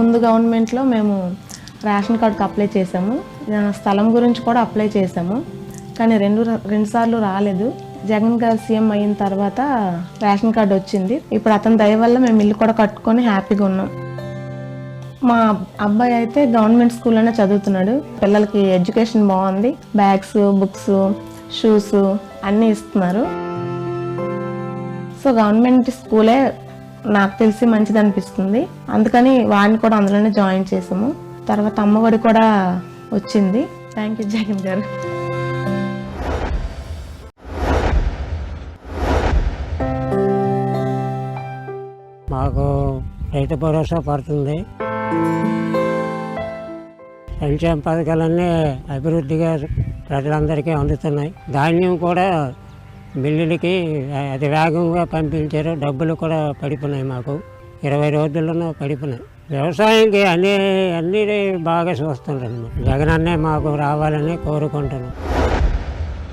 ముందు గవర్నమెంట్లో మేము రేషన్ కార్డుకి అప్లై చేసాము, స్థలం గురించి కూడా అప్లై చేసాము. కానీ రెండు సార్లు రాలేదు. జగన్ గారు సీఎం అయిన తర్వాత రేషన్ కార్డు వచ్చింది. ఇప్పుడు అతని దయ వల్ల మేము ఇల్లు కూడా కట్టుకొని హ్యాపీగా ఉన్నాం. మా అబ్బాయి అయితే గవర్నమెంట్ స్కూల్లోనే చదువుతున్నాడు. పిల్లలకి ఎడ్యుకేషన్ బాగుంది. బ్యాగ్స్, బుక్స్, షూస్ అన్నీ ఇస్తున్నారు. సో గవర్నమెంట్ స్కూలే నాకు తెలిసి మంచిది అనిపిస్తుంది. అందుకని వాడిని కూడా అందులోనే జాయిన్ చేసాము. తర్వాత అమ్మఒడి కూడా వచ్చింది. థ్యాంక్ యూ జగన్ గారు. మాకు రైతు భరోసా పడుతుంది. సంక్షేమ పథకాలన్నీ అభివృద్ధిగా ప్రజలందరికీ అందుతున్నాయి. ధాన్యం కూడా మిల్లులకి అది వేగంగా పంపించారు. డబ్బులు కూడా పడిపోయినాయి. మాకు 20 రోజుల్లోనూ పడిపోయినాయి. వ్యవసాయంకి అన్నీ బాగా చూస్తుంటారు. జగన్ అన్నే మాకు రావాలని కోరుకుంటున్నాం.